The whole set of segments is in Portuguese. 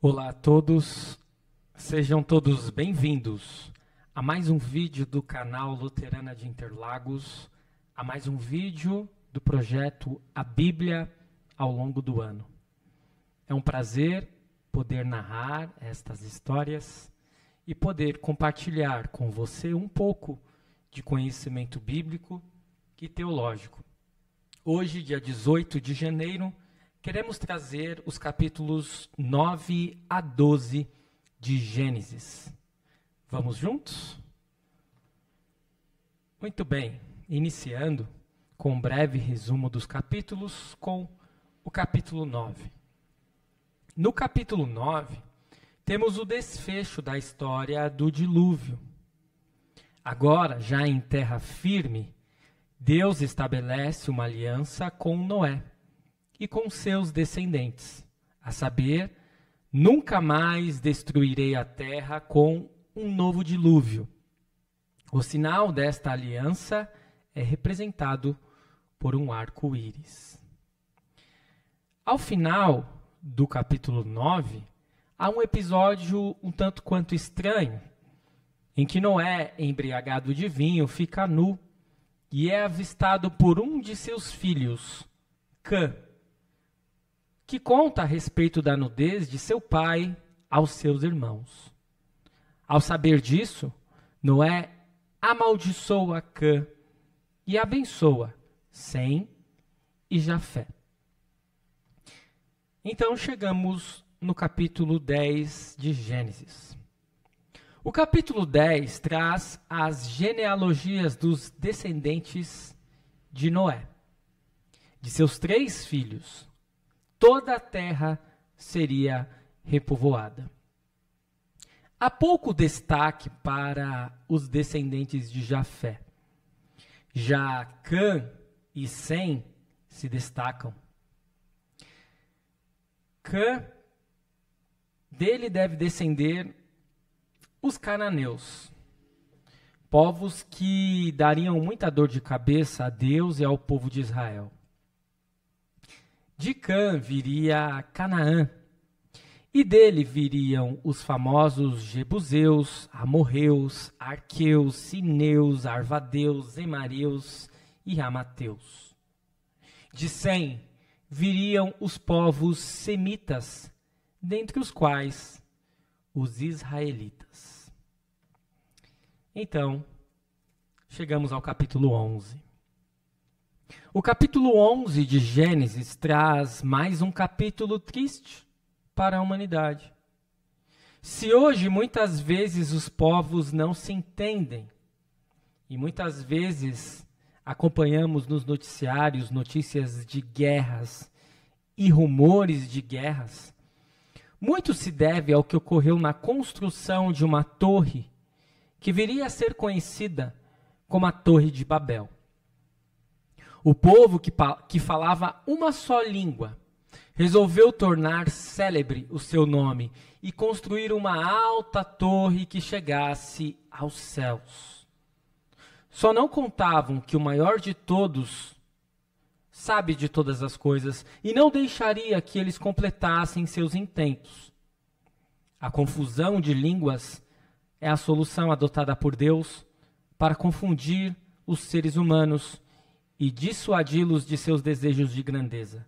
Olá a todos, sejam todos bem-vindos a mais um vídeo do canal Luterana de Interlagos, a mais um vídeo do projeto A Bíblia ao longo do ano. É um prazer poder narrar estas histórias e poder compartilhar com você um pouco de conhecimento bíblico e teológico. Hoje, dia 18 de janeiro, queremos trazer os capítulos 9 a 12 de Gênesis. Vamos juntos? Muito bem, iniciando com um breve resumo dos capítulos, com o capítulo 9. No capítulo 9, temos o desfecho da história do dilúvio. Agora, já em terra firme, Deus estabelece uma aliança com Noé e com seus descendentes, a saber, nunca mais destruirei a terra com um novo dilúvio. O sinal desta aliança é representado por um arco-íris. Ao final do capítulo 9, há um episódio um tanto quanto estranho, em que Noé, embriagado de vinho, fica nu e é avistado por um de seus filhos, Cã, que conta a respeito da nudez de seu pai aos seus irmãos. Ao saber disso, Noé amaldiçoa Cã e abençoa Sem e Jafé. Então chegamos no capítulo 10 de Gênesis. O capítulo 10 traz as genealogias dos descendentes de Noé. De seus 3 filhos, toda a terra seria repovoada. Há pouco destaque para os descendentes de Jafé. Já Cã e Sem se destacam. Cã, dele deve descender os cananeus, povos que dariam muita dor de cabeça a Deus e ao povo de Israel. De Cã viria Canaã, e dele viriam os famosos Jebuseus, Amorreus, Arqueus, Sineus, Arvadeus, Emareus e Ramateus. De Sem viriam os povos semitas, dentre os quais os israelitas. Então, chegamos ao capítulo 11. O capítulo 11 de Gênesis traz mais um capítulo triste para a humanidade. Se hoje muitas vezes os povos não se entendem e muitas vezes acompanhamos nos noticiários notícias de guerras e rumores de guerras, muito se deve ao que ocorreu na construção de uma torre que viria a ser conhecida como a Torre de Babel. O povo que falava uma só língua resolveu tornar célebre o seu nome e construir uma alta torre que chegasse aos céus. Só não contavam que o maior de todos sabe de todas as coisas e não deixaria que eles completassem seus intentos. A confusão de línguas é a solução adotada por Deus para confundir os seres humanos e dissuadi-los de seus desejos de grandeza.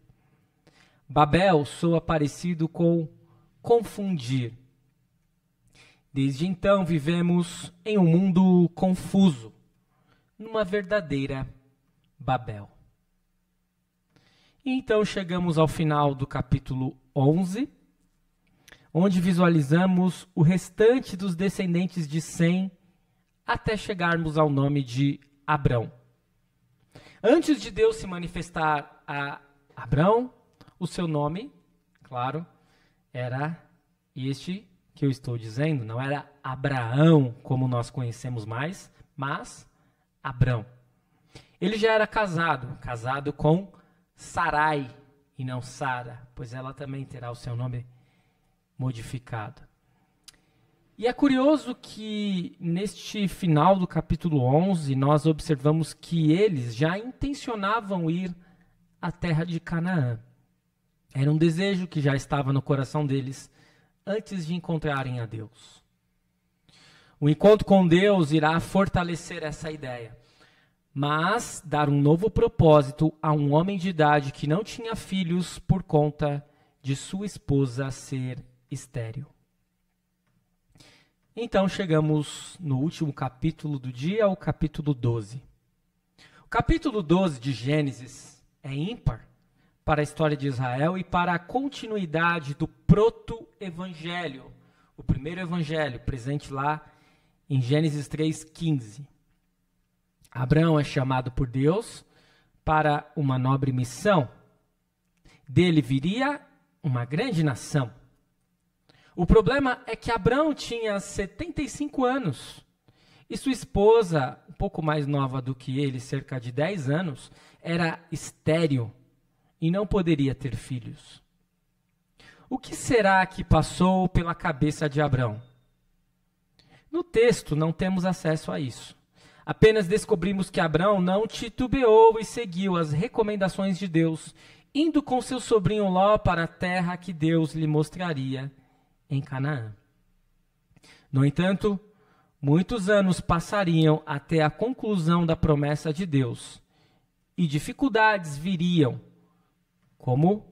Babel soa parecido com confundir. Desde então vivemos em um mundo confuso, numa verdadeira Babel. E então chegamos ao final do capítulo 11, onde visualizamos o restante dos descendentes de Sem até chegarmos ao nome de Abrão. Antes de Deus se manifestar a Abrão, o seu nome, claro, era este que eu estou dizendo, não era Abraão, como nós conhecemos mais, mas Abrão. Ele já era casado com Sarai e não Sara, pois ela também terá o seu nome modificado. E é curioso que neste final do capítulo 11, nós observamos que eles já intencionavam ir à terra de Canaã. Era um desejo que já estava no coração deles antes de encontrarem a Deus. O encontro com Deus irá fortalecer essa ideia, mas dar um novo propósito a um homem de idade que não tinha filhos por conta de sua esposa ser estéril. Então chegamos no último capítulo do dia, o capítulo 12. O capítulo 12 de Gênesis é ímpar para a história de Israel e para a continuidade do proto-evangelho, o primeiro evangelho, presente lá em Gênesis 3,15. Abraão é chamado por Deus para uma nobre missão. Dele viria uma grande nação. O problema é que Abraão tinha 75 anos e sua esposa, um pouco mais nova do que ele, cerca de 10 anos, era estéril e não poderia ter filhos. O que será que passou pela cabeça de Abraão? No texto não temos acesso a isso. Apenas descobrimos que Abraão não titubeou e seguiu as recomendações de Deus, indo com seu sobrinho Ló para a terra que Deus lhe mostraria em Canaã. No entanto, muitos anos passariam até a conclusão da promessa de Deus, e dificuldades viriam, como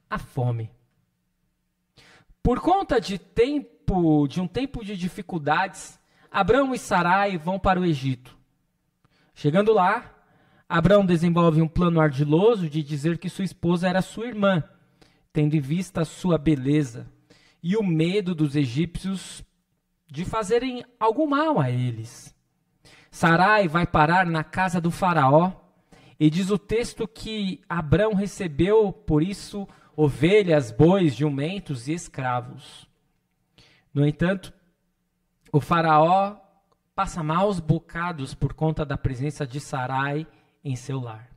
a fome. Por conta de um tempo de dificuldades, Abraão e Sarai vão para o Egito. Chegando lá, Abraão desenvolve um plano ardiloso de dizer que sua esposa era sua irmã, tendo em vista a sua beleza e o medo dos egípcios de fazerem algum mal a eles. Sarai vai parar na casa do faraó e diz o texto que Abraão recebeu, por isso, ovelhas, bois, jumentos e escravos. No entanto, o faraó passa maus bocados por conta da presença de Sarai em seu lar.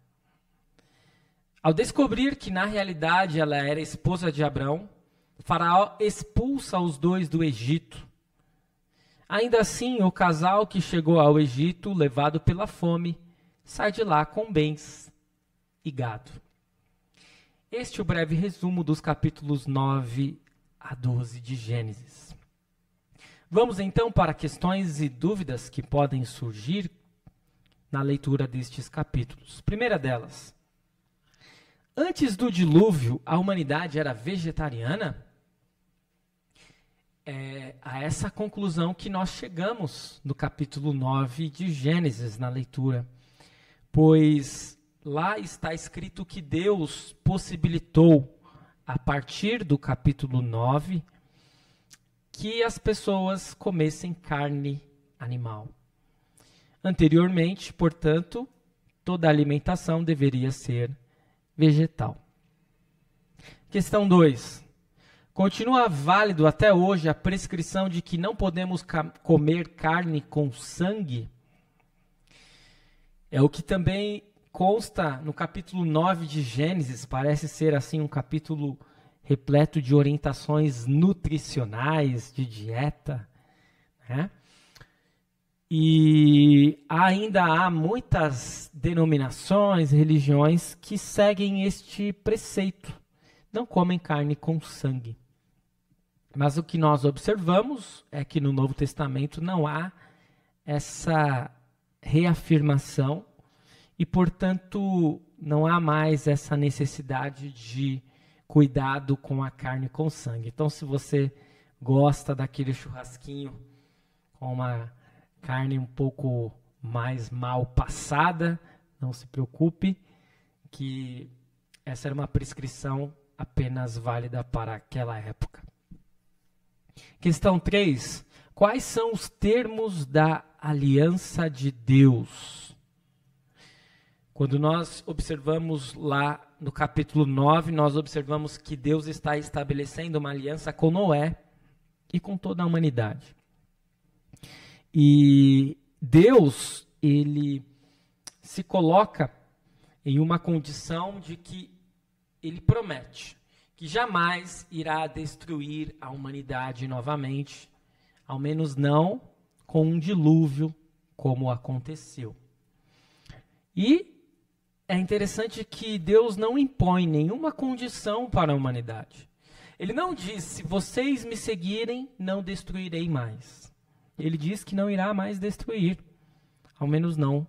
Ao descobrir que na realidade ela era esposa de Abraão, o faraó expulsa os dois do Egito. Ainda assim, o casal que chegou ao Egito, levado pela fome, sai de lá com bens e gado. Este é o breve resumo dos capítulos 9 a 12 de Gênesis. Vamos então para questões e dúvidas que podem surgir na leitura destes capítulos. Primeira delas: antes do dilúvio, a humanidade era vegetariana? É a essa conclusão que nós chegamos no capítulo 9 de Gênesis, na leitura. Pois lá está escrito que Deus possibilitou, a partir do capítulo 9, que as pessoas comessem carne animal. Anteriormente, portanto, toda a alimentação deveria ser vegetal. Questão 2. Continua válido até hoje a prescrição de que não podemos comer carne com sangue? É o que também consta no capítulo 9 de Gênesis. Parece ser assim um capítulo repleto de orientações nutricionais, de dieta, né? E ainda há muitas denominações, religiões que seguem este preceito. Não comem carne com sangue. Mas o que nós observamos é que no Novo Testamento não há essa reafirmação e, portanto, não há mais essa necessidade de cuidado com a carne com sangue. Então, se você gosta daquele churrasquinho com uma carne um pouco mais mal passada, não se preocupe, que essa era uma prescrição apenas válida para aquela época. Questão 3. Quais são os termos da aliança de Deus? Quando nós observamos lá no capítulo 9, nós observamos que Deus está estabelecendo uma aliança com Noé e com toda a humanidade. E Deus, ele se coloca em uma condição de que ele promete que jamais irá destruir a humanidade novamente, ao menos não com um dilúvio como aconteceu. E é interessante que Deus não impõe nenhuma condição para a humanidade. Ele não diz, se vocês me seguirem, não destruirei mais. Ele diz que não irá mais destruir, ao menos não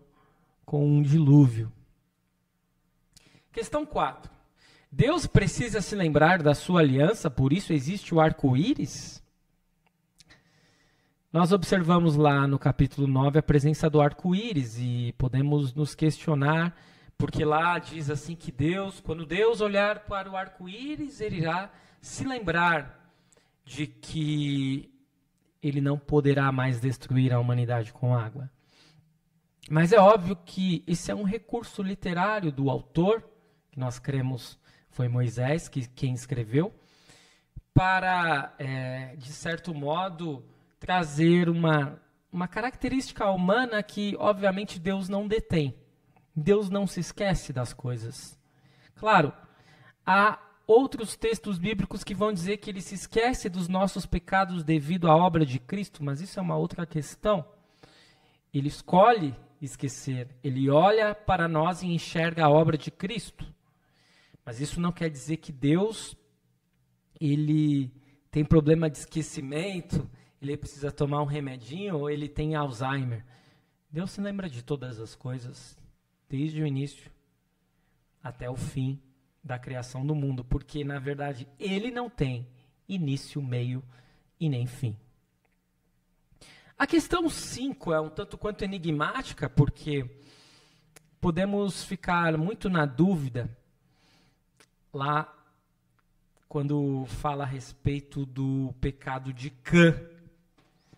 com um dilúvio. Questão 4. Deus precisa se lembrar da sua aliança, por isso existe o arco-íris? Nós observamos lá no capítulo 9 a presença do arco-íris e podemos nos questionar, porque lá diz assim que Deus, quando Deus olhar para o arco-íris, ele irá se lembrar de que ele não poderá mais destruir a humanidade com água. Mas é óbvio que esse é um recurso literário do autor, que nós cremos foi Moisés quem escreveu, para, de certo modo, trazer uma característica humana que, obviamente, Deus não detém. Deus não se esquece das coisas. Claro, há outros textos bíblicos que vão dizer que ele se esquece dos nossos pecados devido à obra de Cristo, mas isso é uma outra questão. Ele escolhe esquecer, ele olha para nós e enxerga a obra de Cristo. Mas isso não quer dizer que Deus ele tem problema de esquecimento, ele precisa tomar um remedinho ou ele tem Alzheimer. Deus se lembra de todas as coisas, desde o início até o fim da criação do mundo, porque, na verdade, ele não tem início, meio e nem fim. A questão 5 é um tanto quanto enigmática, porque podemos ficar muito na dúvida lá quando fala a respeito do pecado de Cã.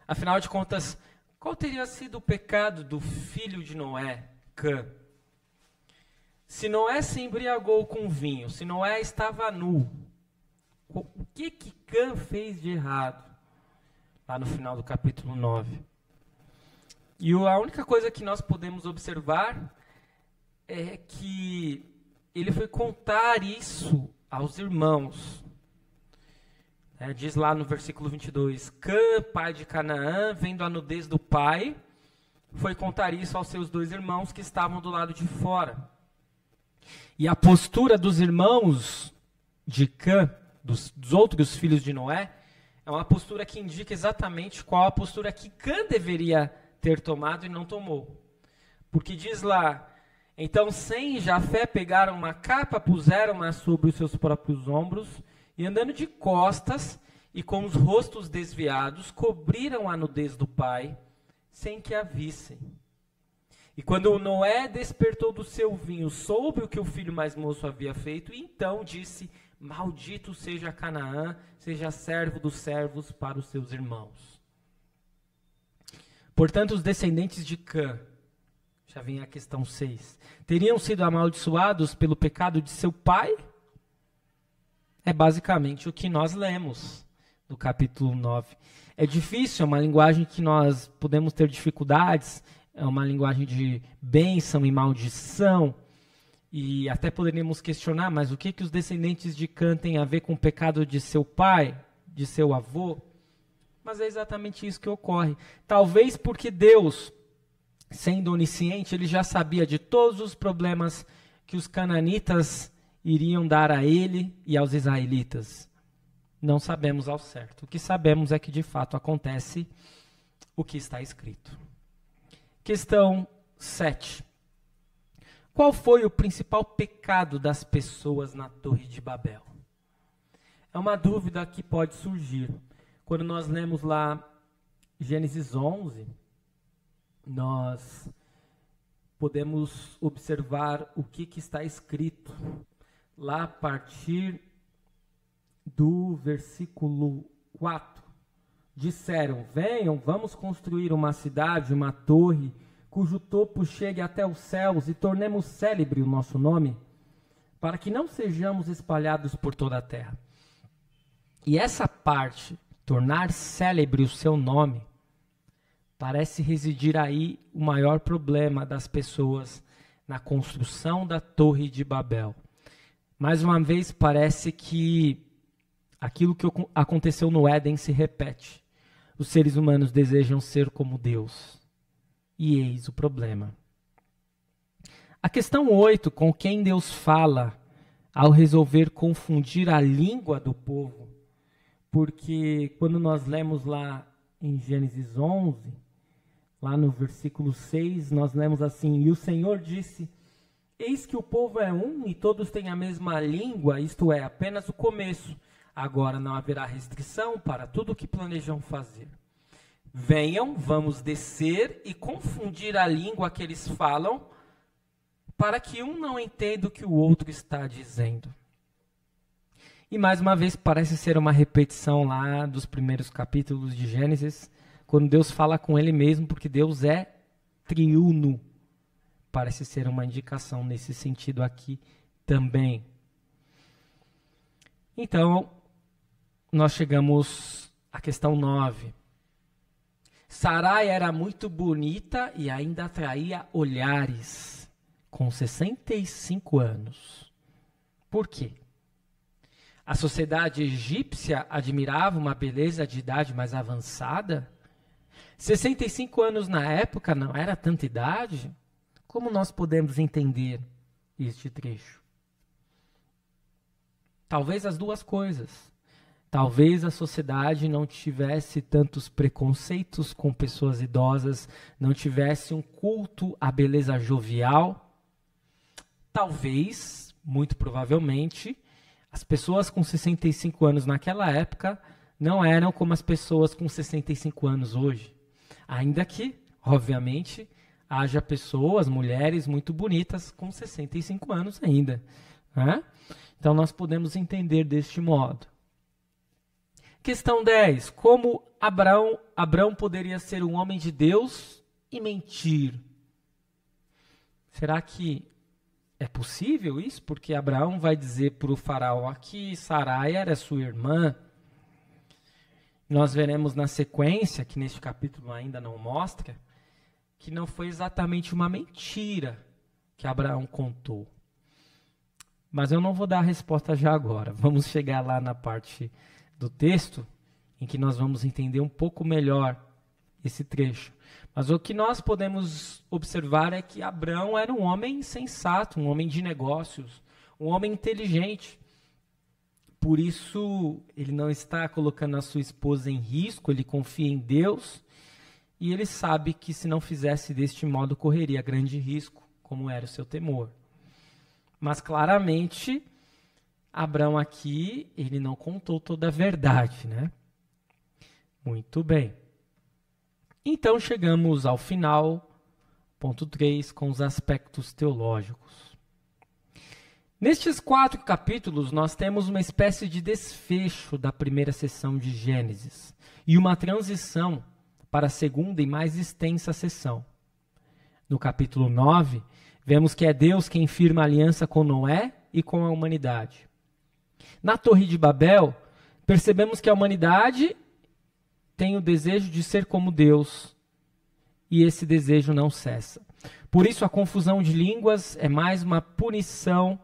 Afinal de contas, qual teria sido o pecado do filho de Noé, Cã? Se Noé se embriagou com vinho, se Noé estava nu, o que Cã fez de errado? Lá no final do capítulo 9. E a única coisa que nós podemos observar é que ele foi contar isso aos irmãos. Diz lá no versículo 22, Cã, pai de Canaã, vendo a nudez do pai, foi contar isso aos seus 2 irmãos que estavam do lado de fora. E a postura dos irmãos de Cã, dos outros filhos de Noé, é uma postura que indica exatamente qual a postura que Cã deveria ter tomado e não tomou. Porque diz lá, então Sem e Jafé pegaram uma capa, puseram-a sobre os seus próprios ombros, e andando de costas e com os rostos desviados, cobriram a nudez do pai, sem que a vissem. E quando Noé despertou do seu vinho, soube o que o filho mais moço havia feito, e então disse, maldito seja Canaã, seja servo dos servos para os seus irmãos. Portanto, os descendentes de Cã, já vem a questão 6, teriam sido amaldiçoados pelo pecado de seu pai? É basicamente o que nós lemos no capítulo 9. É difícil, é uma linguagem que nós podemos ter dificuldades, é uma linguagem de bênção e maldição, e até poderíamos questionar, mas o que os descendentes de Cã têm a ver com o pecado de seu pai, de seu avô? Mas é exatamente isso que ocorre. Talvez porque Deus, sendo onisciente, ele já sabia de todos os problemas que os cananitas iriam dar a ele e aos israelitas. Não sabemos ao certo. O que sabemos é que de fato acontece o que está escrito. Questão 7. Qual foi o principal pecado das pessoas na Torre de Babel? É uma dúvida que pode surgir. Quando nós lemos lá Gênesis 11, nós podemos observar o que está escrito lá a partir do versículo 4. Disseram, venham, vamos construir uma cidade, uma torre, cujo topo chegue até os céus e tornemos célebre o nosso nome, para que não sejamos espalhados por toda a terra. E essa parte, tornar célebre o seu nome, parece residir aí o maior problema das pessoas na construção da Torre de Babel. Mais uma vez, parece que aquilo que aconteceu no Éden se repete. Os seres humanos desejam ser como Deus. E eis o problema. A questão 8, com quem Deus fala ao resolver confundir a língua do povo, porque quando nós lemos lá em Gênesis 11, lá no versículo 6, nós lemos assim: E o Senhor disse: Eis que o povo é um e todos têm a mesma língua, isto é, apenas o começo. Agora não haverá restrição para tudo o que planejam fazer. Venham, vamos descer e confundir a língua que eles falam, para que um não entenda o que o outro está dizendo. E mais uma vez parece ser uma repetição lá dos primeiros capítulos de Gênesis, quando Deus fala com ele mesmo, porque Deus é triuno. Parece ser uma indicação nesse sentido aqui também. Então, nós chegamos à questão 9. Sarai era muito bonita e ainda atraía olhares, com 65 anos. Por quê? A sociedade egípcia admirava uma beleza de idade mais avançada? 65 anos na época não era tanta idade? Como nós podemos entender este trecho? Talvez as duas coisas. Talvez a sociedade não tivesse tantos preconceitos com pessoas idosas, não tivesse um culto à beleza jovial. Talvez, muito provavelmente, as pessoas com 65 anos naquela época não eram como as pessoas com 65 anos hoje. Ainda que, obviamente, haja pessoas, mulheres muito bonitas com 65 anos ainda, né? Então nós podemos entender deste modo. Questão 10. Como Abrão poderia ser um homem de Deus e mentir? Será que é possível isso? Porque Abraão vai dizer para o faraó que Sarai era sua irmã. Nós veremos na sequência, que neste capítulo ainda não mostra, que não foi exatamente uma mentira que Abraão contou. Mas eu não vou dar a resposta já agora. Vamos chegar lá na parte do texto em que nós vamos entender um pouco melhor esse trecho. Mas o que nós podemos observar é que Abrão era um homem sensato, um homem de negócios, um homem inteligente. Por isso, ele não está colocando a sua esposa em risco, ele confia em Deus e ele sabe que se não fizesse deste modo correria grande risco, como era o seu temor. Mas claramente, Abrão aqui, ele não contou toda a verdade, né? Muito bem. Então chegamos ao final, ponto 3, com os aspectos teológicos. Nestes 4 capítulos, nós temos uma espécie de desfecho da primeira sessão de Gênesis e uma transição para a segunda e mais extensa sessão. No capítulo 9, vemos que é Deus quem firma aliança com Noé e com a humanidade. Na Torre de Babel, percebemos que a humanidade tem o desejo de ser como Deus, e esse desejo não cessa. Por isso, a confusão de línguas é mais uma punição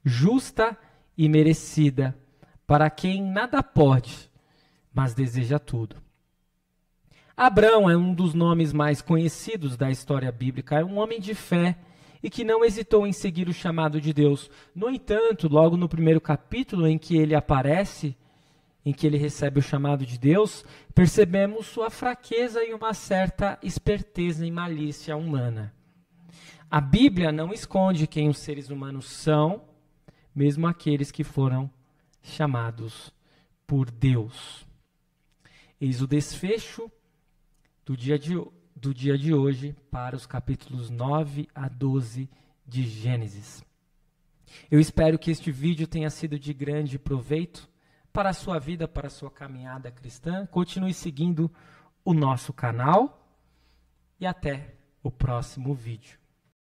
justa e merecida para quem nada pode, mas deseja tudo. Abrão é um dos nomes mais conhecidos da história bíblica, é um homem de fé e que não hesitou em seguir o chamado de Deus. No entanto, logo no primeiro capítulo em que ele aparece, em que ele recebe o chamado de Deus, percebemos sua fraqueza e uma certa esperteza e malícia humana. A Bíblia não esconde quem os seres humanos são, mesmo aqueles que foram chamados por Deus. Eis o desfecho do dia de hoje para os capítulos 9 a 12 de Gênesis. Eu espero que este vídeo tenha sido de grande proveito para a sua vida, para a sua caminhada cristã. Continue seguindo o nosso canal e até o próximo vídeo.